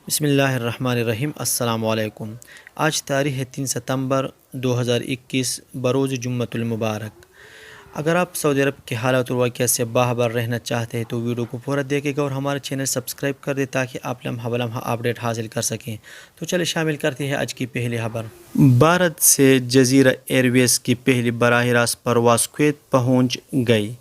بسم اللہ الرحمن الرحیم۔ السلام علیکم۔ آج تاریخ 3 ستمبر 2021 بروز جمعۃ المبارک۔ اگر آپ سعودی عرب کے حالات اور واقعات سے باخبر رہنا چاہتے ہیں تو ویڈیو کو پورا دیکھیں گا اور ہمارے چینل سبسکرائب کر دیں تاکہ آپ لمحہ بلمحہ اپڈیٹ حاصل کر سکیں۔ تو چلے شامل کرتے ہیں آج کی پہلی خبر۔ بھارت سے جزیرہ ایئر ویز کی پہلی براہ راست پرواز کویت پہنچ گئی۔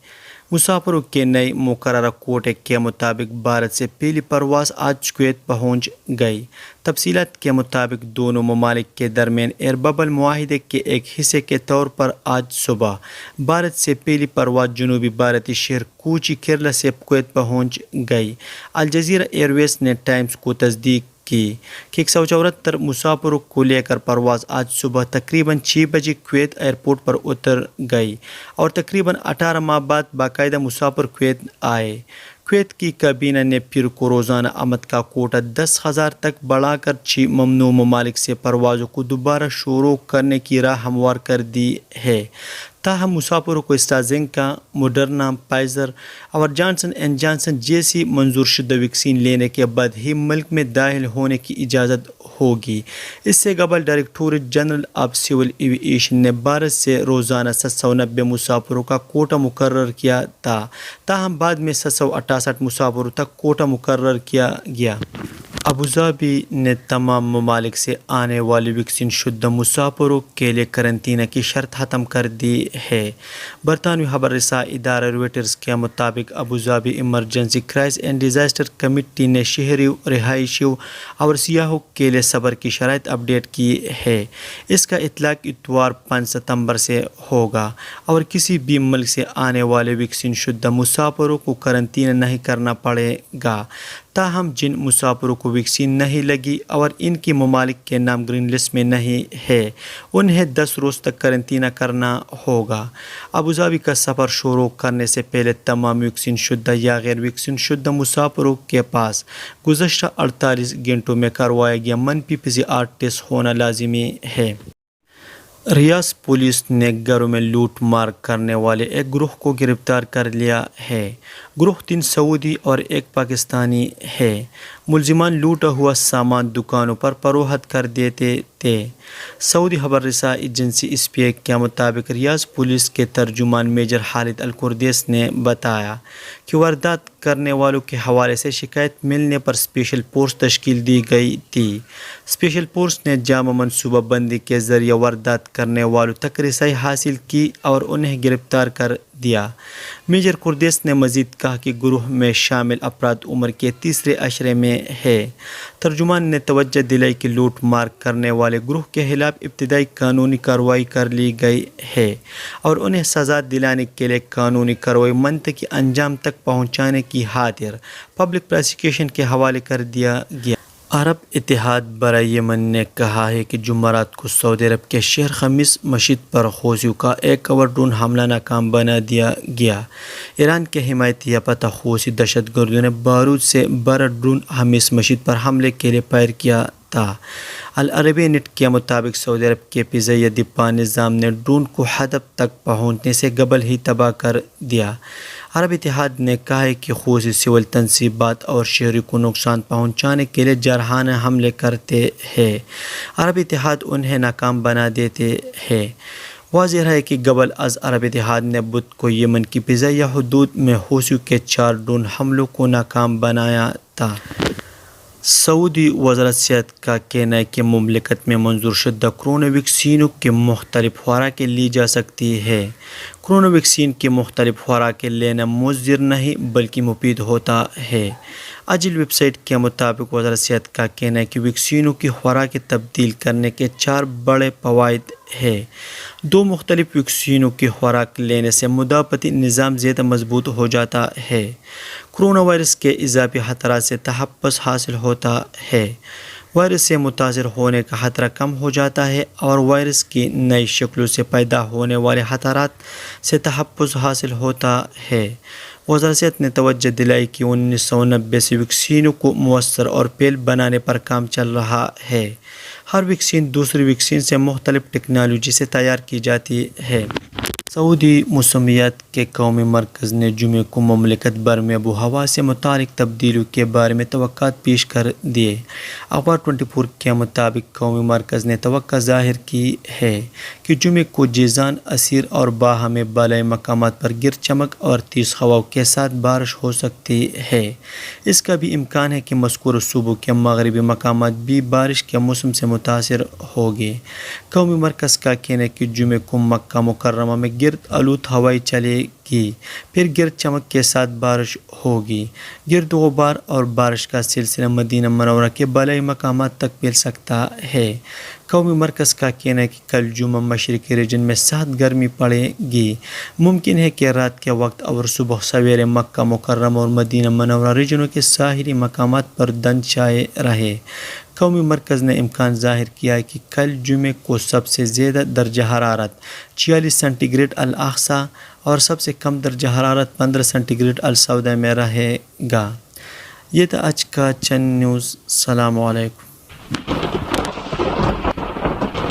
مسافروں کے نئے مقررہ کوٹے کے مطابق بھارت سے پہلی پرواز آج کویت پہنچ گئی۔ تفصیلات کے مطابق دونوں ممالک کے درمیان ایئر ببل معاہدے کے ایک حصے کے طور پر آج صبح بھارت سے پہلی پرواز جنوبی بھارتی شہر کوچی کیرلا سے کویت پہنچ گئی۔ الجزیرہ ایئر ویز نے ٹائمز کو تصدیق کی کہ 174 مسافروں کو لے کر پرواز آج صبح تقریباً 6 بجے کویت ایئرپورٹ پر اتر گئی اور تقریباً 18 ماہ بعد باقاعدہ مسافر کویت آئے۔ کویت کی کابینہ نے پھر کو روزانہ آمد کا کوٹا 10,000 تک بڑھا کر 6 ممنوع ممالک سے پروازوں کو دوبارہ شروع کرنے کی راہ ہموار کر دی ہے۔ تاہم مسافروں کو اسٹرازینکا، موڈرنا، فائزر اور جانسن اینڈ جانسن جیسی منظور شدہ ویکسین لینے کے بعد ہی ملک میں داخل ہونے کی اجازت ہوگی۔ اس سے قبل ڈائریکٹوریٹ جنرل آف سول ایوی ایشن نے بھارت سے روزانہ 790 مسافروں کا کوٹا مقرر کیا تھا، تاہم بعد میں 768 مسافروں تک کوٹا مقرر کیا گیا۔ ابوظہبی نے تمام ممالک سے آنے والے ویکسین شدہ مسافروں کے لیے قرنطینہ کی شرط ختم کر دی ہے۔ برطانوی خبر رساں ادارہ رویٹرز کے مطابق Abu Dhabi emergency crisis and disaster committee نے شہریوں، رہائشیوں اور سیاحوں کے لیے صبر کی شرائط اپڈیٹ کی ہے۔ اس کا اطلاق اتوار 5 ستمبر سے ہوگا اور کسی بھی ملک سے آنے والے ویکسین شدہ مسافروں کو قرنطینہ نہیں کرنا پڑے گا۔ تاہم جن مسافروں کو ویکسین نہیں لگی اور ان کی ممالک کے نام گرین لسٹ میں نہیں ہے انہیں 10 روز تک قرنطینہ کرنا ہوگا۔ ابوظہبی کا سفر شروع کرنے سے پہلے تمام ویکسین شدہ یا غیر ویکسین شدہ مسافروں کے پاس گزشتہ 48 گھنٹوں میں کروایا گیا منفی PCR ٹیسٹ ہونا لازمی ہے۔ ریاض پولیس نے گھروں میں لوٹ مار کرنے والے ایک گروہ کو گرفتار کر لیا ہے۔ گروہ 3 سعودی اور 1 پاکستانی ہے۔ ملزمان لوٹا ہوا سامان دکانوں پر فروخت کر دیتے تھے۔ سعودی خبر رساں ایجنسی SPA کے مطابق ریاض پولیس کے ترجمان میجر خالد القردیس نے بتایا کہ واردات کرنے والوں کے حوالے سے شکایت ملنے پر اسپیشل فورس تشکیل دی گئی تھی۔ اسپیشل فورس نے جامع منصوبہ بندی کے ذریعے واردات کرنے والوں تک رسائی حاصل کی اور انہیں گرفتار کر دیا۔ میجر قردیس نے مزید کہا کہ گروہ میں شامل افراد عمر کے تیسرے عشرے میں ہے۔ ترجمان نے توجہ دلائی کہ لوٹ مار کرنے والے گروہ کے خلاف ابتدائی قانونی کارروائی کر لی گئی ہے اور انہیں سزا دلانے کے لیے قانونی کارروائی منطقی انجام تک پہنچانے کی خاطر پبلک پراسیکیوشن کے حوالے کر دیا گیا۔ عرب اتحاد برائے یمن نے کہا ہے کہ جمعرات کو سعودی عرب کے شہر خمیس مشیط پر حوثیوں کا ایک اور ڈرون حملہ ناکام بنا دیا گیا۔ ایران کے حمایت یافتہ حوثی دہشت گردوں نے بارود سے بھرا ڈرون خمیس مشیط پر حملے کے لیے فائر کیا تھا۔ العربیہ نیٹ کے مطابق سعودی عرب کے فضائیہ دفاع نظام نے ڈرون کو ہدف تک پہنچنے سے قبل ہی تباہ کر دیا۔ عرب اتحاد نے کہا ہے کہ حوثی سول تنصیبات اور شہریوں کو نقصان پہنچانے کے لیے جارحانہ حملے کرتے ہیں۔ عرب اتحاد انہیں ناکام بنا دیتے ہیں۔ واضح ہے کہ قبل از عرب اتحاد نے بدھ کو یمن کی فضائیہ حدود میں حوثیوں کے 4 ڈرون حملوں کو ناکام بنایا تھا۔ سعودی وزارت صحت کا کہنا ہے کہ مملکت میں منظور شدہ کرونا ویکسینوں کی مختلف خوراکیں لی جا سکتی ہیں۔ کرونا ویکسین کی مختلف خوراکیں لینا مضر نہیں بلکہ مفید ہوتا ہے۔ اجل ویب سائٹ کے مطابق وزارت صحت کا کہنا ہے کہ ویکسینوں کی خوراکیں تبدیل کرنے کے 4 بڑے فوائد ہیں۔ 2 مختلف ویکسینوں کی خوراک لینے سے مدافعتی نظام زیادہ مضبوط ہو جاتا ہے۔ کرونا وائرس کے اضافی خطرات سے تحفظ حاصل ہوتا ہے۔ وائرس سے متاثر ہونے کا خطرہ کم ہو جاتا ہے اور وائرس کی نئی شکلوں سے پیدا ہونے والے خطرات سے تحفظ حاصل ہوتا ہے۔ وزارت صحت نے توجہ دلائی کہ 1990 سے ویکسینوں کو مؤثر اور فعال بنانے پر کام چل رہا ہے۔ ہر ویکسین دوسری ویکسین سے مختلف ٹیکنالوجی سے تیار کی جاتی ہے۔ سعودی موسمیات کے قومی مرکز نے جمعے کو مملکت بھر میں آب و ہوا سے متعلق تبدیلیوں کے بارے میں توقعات پیش کر دیے۔ اخبار 24 کے مطابق قومی مرکز نے توقع ظاہر کی ہے کہ جمعے کو جیزان، عسیر اور باہا میں بالائی مقامات پر گرد چمک اور تیز ہواؤں کے ساتھ بارش ہو سکتی ہے۔ اس کا بھی امکان ہے کہ مذکورہ صوبوں کے مغربی مقامات بھی بارش کے موسم سے متاثر ہوگے۔ قومی مرکز کا کہنا ہے کہ جمعے کو مکہ مکرمہ میں گرد آلود ہوائیں چلے گی، پھر گرد چمک کے ساتھ بارش ہوگی۔ گرد غبار اور بارش کا سلسلہ مدینہ منورہ کے بالائی مقامات تک پھیل سکتا ہے۔ قومی مرکز کا کہنا ہے کہ کل جمعہ مشرقی ریجن میں سخت گرمی پڑے گی۔ ممکن ہے کہ رات کے وقت اور صبح سویرے مکہ مکرمہ اور مدینہ منورہ ریجنوں کے ساحلی مقامات پر دھند چھائے رہے۔ قومی مرکز نے امکان ظاہر کیا ہے کہ کل جمعے کو سب سے زیادہ درجہ حرارت 46 سینٹی گریڈ الاقصی اور سب سے کم درجہ حرارت 15 سینٹی گریڈ السوداء میں رہے گا۔ یہ تھا آج کا چند نیوز۔ السلام علیکم۔